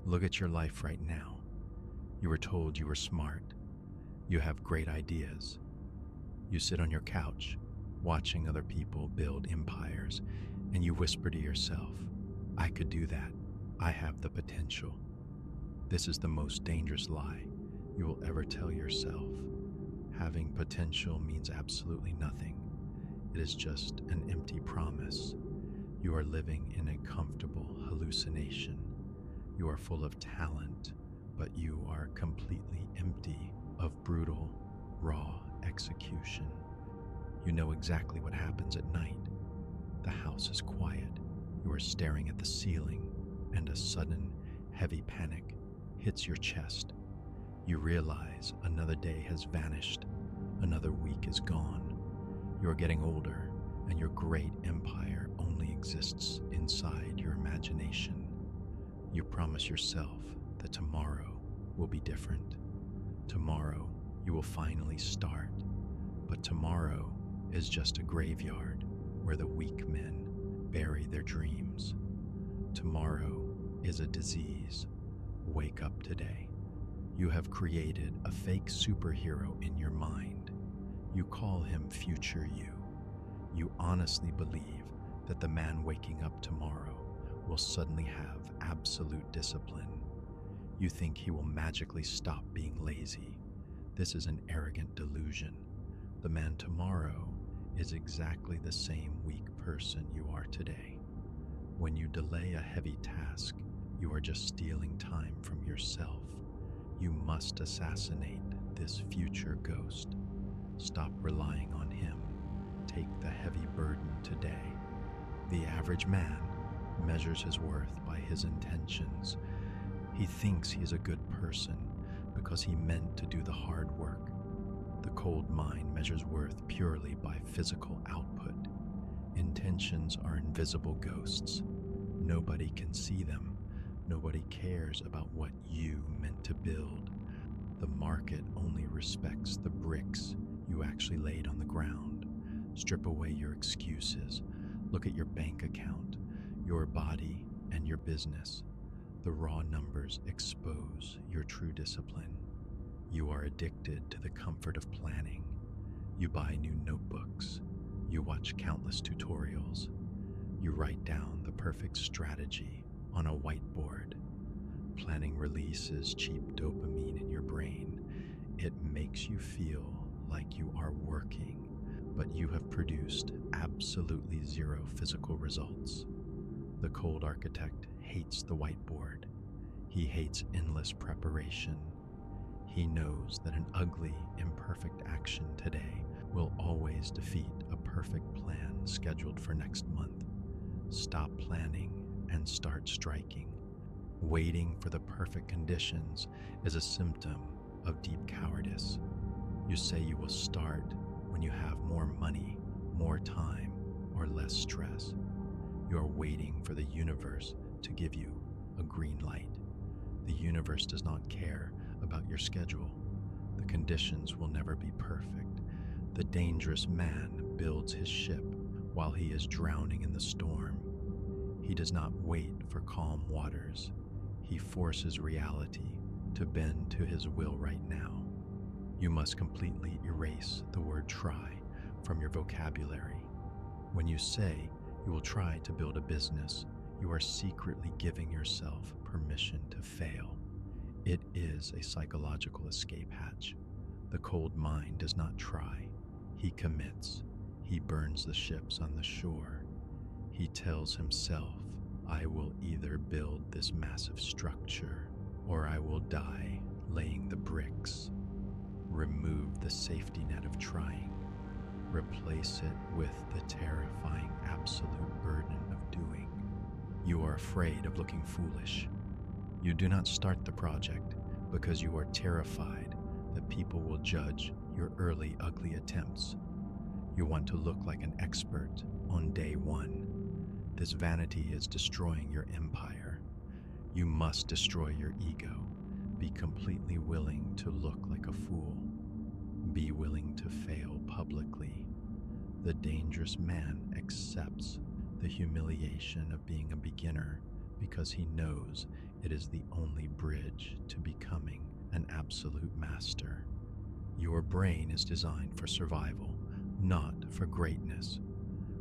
Look at your life right now. You were told you were smart. You have great ideas. You sit on your couch, watching other people build empires, and you whisper to yourself, I could do that. I have the potential. This is the most dangerous lie you will ever tell yourself. Having potential means absolutely nothing. It is just an empty promise. You are living in a comfortable hallucination. You are full of talent, but you are completely empty of brutal, raw execution. You know exactly what happens at night. The house is quiet. You are staring at the ceiling, and a sudden, heavy panic hits your chest. You realize another day has vanished. Another week is gone. You are getting older, and your great empire only exists inside your imagination. You promise yourself that tomorrow will be different. Tomorrow you will finally start, but tomorrow is just a graveyard where the weak men bury their dreams. Tomorrow is a disease. Wake up today. You have created a fake superhero in your mind. You call him future you. You honestly believe that the man waking up tomorrow will suddenly have absolute discipline. You think he will magically stop being lazy. This is an arrogant delusion. The man tomorrow is exactly the same weak person you are today. When you delay a heavy task, you are just stealing time from yourself. You must assassinate this future ghost. Stop relying on him. Take the heavy burden today. The average man measures his worth by his intentions. He thinks he is a good person because he meant to do the hard work. The cold mind measures worth purely by physical output. Intentions are invisible ghosts. Nobody can see them. Nobody cares about what you meant to build. The market only respects the bricks you actually laid on the ground. Strip away your excuses. Look at your bank account, your body, and your business. The raw numbers expose your true discipline. You are addicted to the comfort of planning. You buy new notebooks. You watch countless tutorials. You write down the perfect strategy on a whiteboard. Planning releases cheap dopamine in your brain. It makes you feel like you are working, but you have produced absolutely zero physical results. The cold architect hates the whiteboard. He hates endless preparation. He knows that an ugly, imperfect action today will always defeat a perfect plan scheduled for next month. Stop planning and start striking. Waiting for the perfect conditions is a symptom of deep cowardice. You say you will start when you have more money, more time, or less stress. You are waiting for the universe to give you a green light. The universe does not care about your schedule. The conditions will never be perfect. The dangerous man builds his ship while he is drowning in the storm. He does not wait for calm waters. He forces reality to bend to his will right now. You must completely erase the word try from your vocabulary. When you say you will try to build a business, you are secretly giving yourself permission to fail. It is a psychological escape hatch. The cold mind does not try. He commits. He burns the ships on the shore. He tells himself, I will either build this massive structure or I will die laying the bricks. Remove the safety net of trying. Replace it with the terrifying absolute burden of doing. You are afraid of looking foolish. You do not start the project because you are terrified that people will judge your early ugly attempts. You want to look like an expert on day one. This vanity is destroying your empire. You must destroy your ego. Be completely willing to look like a fool. Be willing to fail publicly. The dangerous man accepts the humiliation of being a beginner because he knows It is the only bridge to becoming an absolute master. Your brain is designed for survival, not for greatness.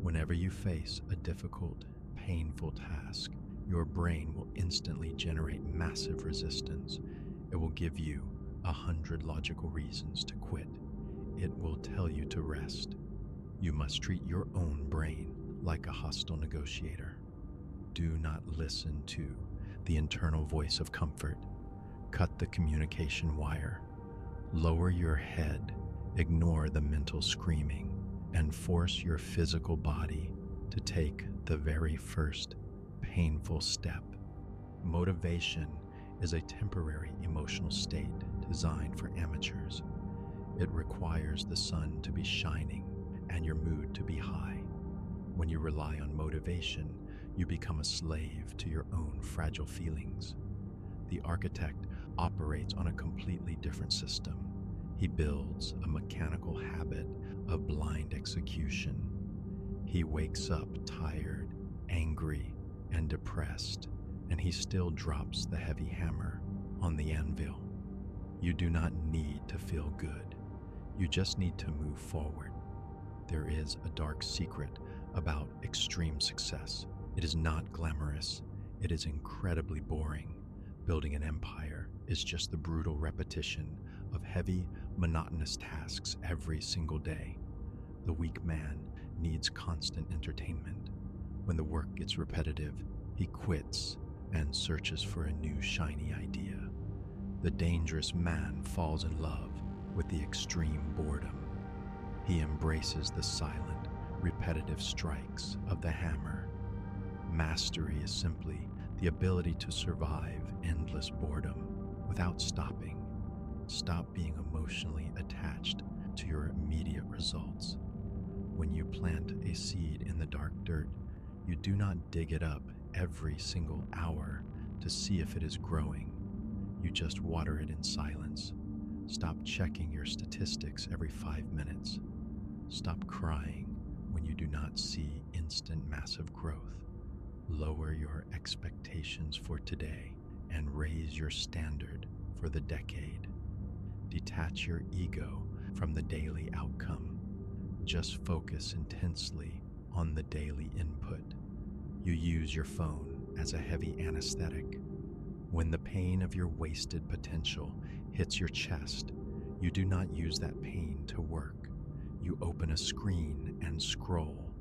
Whenever you face a difficult, painful task, your brain will instantly generate massive resistance. It will give you 100 logical reasons to quit. It will tell you to rest. You must treat your own brain like a hostile negotiator. Do not listen to the internal voice of comfort. Cut the communication wire. Lower your head, ignore the mental screaming, and force your physical body to take the very first painful step. Motivation is a temporary emotional state designed for amateurs. It requires the sun to be shining and your mood to be high. When you rely on motivation, you become a slave to your own fragile feelings. The architect operates on a completely different system. He builds a mechanical habit of blind execution. He wakes up tired, angry, and depressed, and he still drops the heavy hammer on the anvil. You do not need to feel good. You just need to move forward. There is a dark secret about extreme success. It is not glamorous. It is incredibly boring. Building an empire is just the brutal repetition of heavy, monotonous tasks every single day. The weak man needs constant entertainment. When the work gets repetitive, he quits and searches for a new shiny idea. The dangerous man falls in love with the extreme boredom. He embraces the silent, repetitive strikes of the hammer. Mastery is simply the ability to survive endless boredom without stopping. Stop being emotionally attached to your immediate results. When you plant a seed in the dark dirt, you do not dig it up every single hour to see if it is growing. You just water it in silence. Stop checking your statistics every 5 minutes. Stop crying when you do not see instant massive growth. Lower your expectations for today and raise your standard for the decade. Detach your ego from the daily outcome. Just focus intensely on the daily input. You use your phone as a heavy anesthetic. When the pain of your wasted potential hits your chest, you do not use that pain to work. You open a screen and scroll.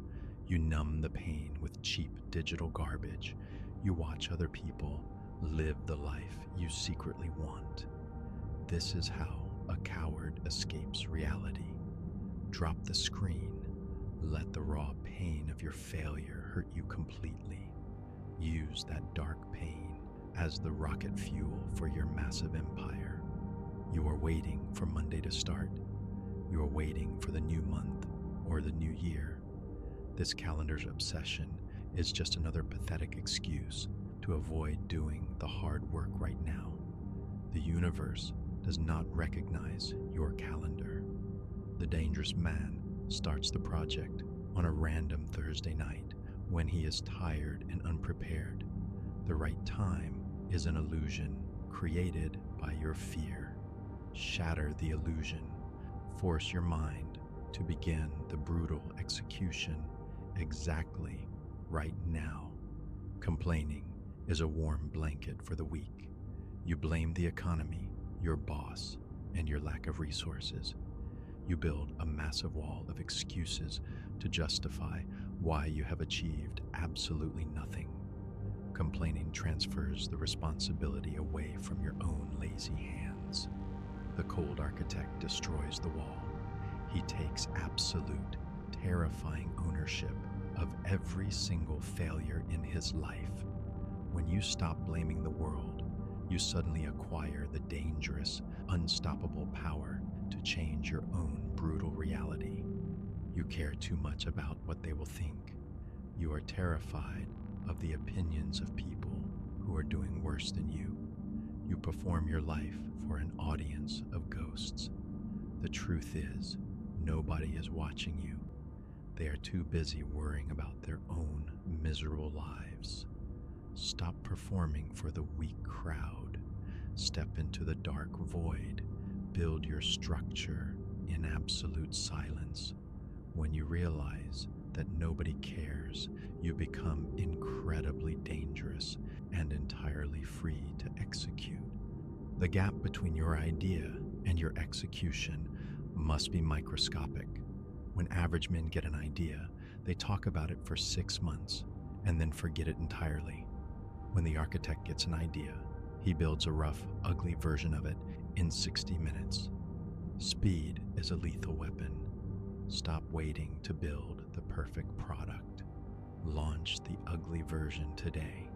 You numb the pain with cheap digital garbage. You watch other people live the life you secretly want. This is how a coward escapes reality. Drop the screen. Let the raw pain of your failure hurt you completely. Use that dark pain as the rocket fuel for your massive empire. You are waiting for Monday to start. You are waiting for the new month or the new year. This calendar's obsession is just another pathetic excuse to avoid doing the hard work right now. The universe does not recognize your calendar. The dangerous man starts the project on a random Thursday night when he is tired and unprepared. The right time is an illusion created by your fear. Shatter the illusion. Force your mind to begin the brutal execution exactly right now. Complaining is a warm blanket for the weak. You blame the economy, your boss, and your lack of resources. You build a massive wall of excuses to justify why you have achieved absolutely nothing. Complaining transfers the responsibility away from your own lazy hands. The cold architect destroys the wall. He takes absolute, terrifying ownership of every single failure in his life. When you stop blaming the world, you suddenly acquire the dangerous, unstoppable power to change your own brutal reality. You care too much about what they will think. You are terrified of the opinions of people who are doing worse than you. You perform your life for an audience of ghosts. The truth is, nobody is watching you. They are too busy worrying about their own miserable lives. Stop performing for the weak crowd. Step into the dark void. Build your structure in absolute silence. When you realize that nobody cares, you become incredibly dangerous and entirely free to execute. The gap between your idea and your execution must be microscopic. When average men get an idea, they talk about it for 6 months and then forget it entirely. When the architect gets an idea, he builds a rough, ugly version of it in 60 minutes. Speed is a lethal weapon. Stop waiting to build the perfect product. Launch the ugly version today.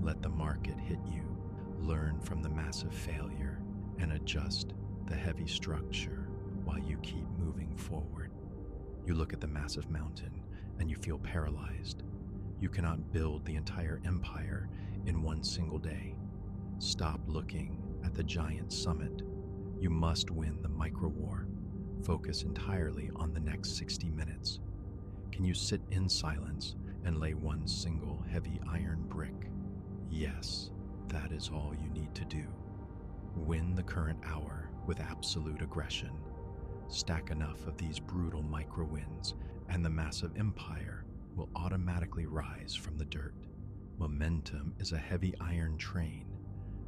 Let the market hit you. Learn from the massive failure and adjust the heavy structure while you keep moving forward. You look at the massive mountain and you feel paralyzed. You cannot build the entire empire in one single day. Stop looking at the giant summit. You must win the micro-war. Focus entirely on the next 60 minutes. Can you sit in silence and lay one single heavy iron brick? Yes, that is all you need to do. Win the current hour with absolute aggression. Stack enough of these brutal micro-wins and the massive empire will automatically rise from the dirt. Momentum is a heavy iron train.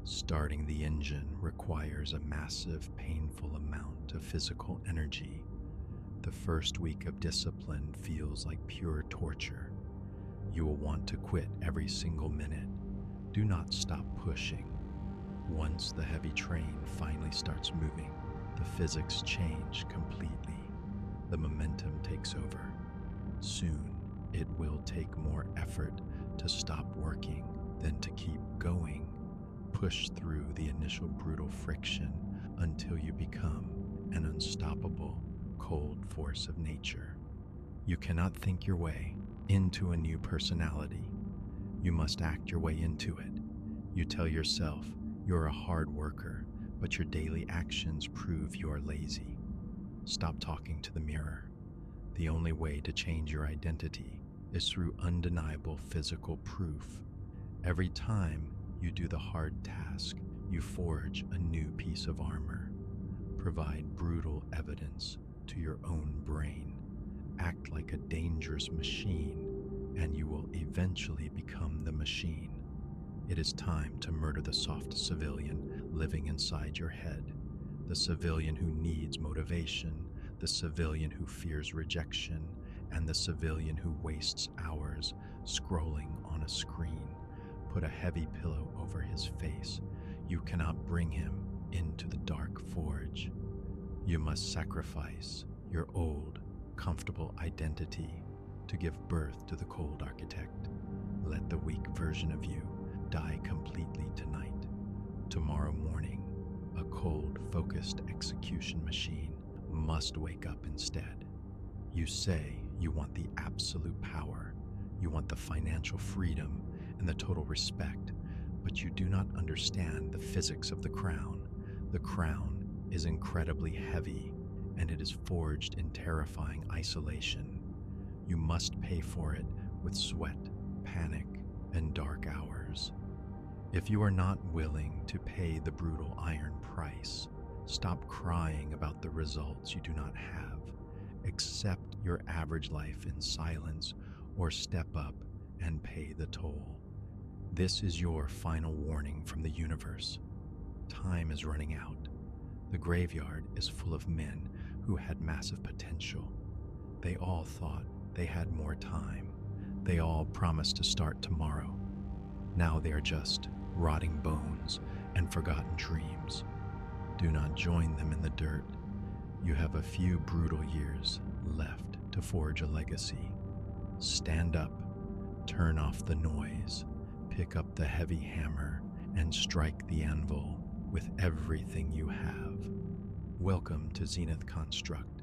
Starting the engine requires a massive, painful amount of physical energy. The first week of discipline feels like pure torture. You will want to quit every single minute. Do not stop pushing. Once the heavy train finally starts moving, the physics change completely. The momentum takes over. Soon, it will take more effort to stop working than to keep going. Push through the initial brutal friction until you become an unstoppable, cold force of nature. You cannot think your way into a new personality. You must act your way into it. You tell yourself you're a hard worker, but your daily actions prove you are lazy. Stop talking to the mirror. The only way to change your identity is through undeniable physical proof. Every time you do the hard task, you forge a new piece of armor. Provide brutal evidence to your own brain. Act like a dangerous machine, and you will eventually become the machine. It is time to murder the soft civilian living inside your head, the civilian who needs motivation, the civilian who fears rejection, and the civilian who wastes hours scrolling on a screen. Put a heavy pillow over his face. You cannot bring him into the dark forge. You must sacrifice your old, comfortable identity to give birth to the cold architect. Let the weak version of you die completely tonight. Tomorrow morning, a cold, focused execution machine must wake up instead. You say you want the absolute power. You want the financial freedom and the total respect, but you do not understand the physics of the crown. The crown is incredibly heavy, and it is forged in terrifying isolation. You must pay for it with sweat, panic, and dark hours. If you are not willing to pay the brutal iron price, stop crying about the results you do not have. Accept your average life in silence, or step up and pay the toll. This is your final warning from the universe. Time is running out. The graveyard is full of men who had massive potential. They all thought they had more time. They all promised to start tomorrow. Now they are just rotting bones and forgotten dreams. Do not join them in the dirt. You have a few brutal years left to forge a legacy. Stand up, turn off the noise, pick up the heavy hammer, and strike the anvil with everything you have. Welcome to Zenith Construct.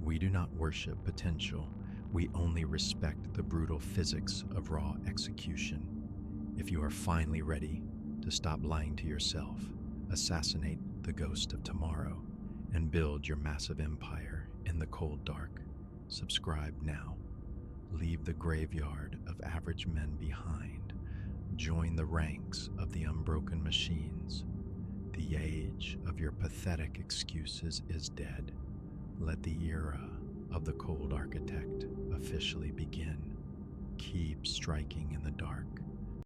We do not worship potential. We only respect the brutal physics of raw execution. If you are finally ready to stop lying to yourself, assassinate the ghost of tomorrow, and build your massive empire in the cold dark, subscribe now. Leave the graveyard of average men behind. Join the ranks of the unbroken machines. The age of your pathetic excuses is dead. Let the era of the cold architect officially begin. Keep striking in the dark.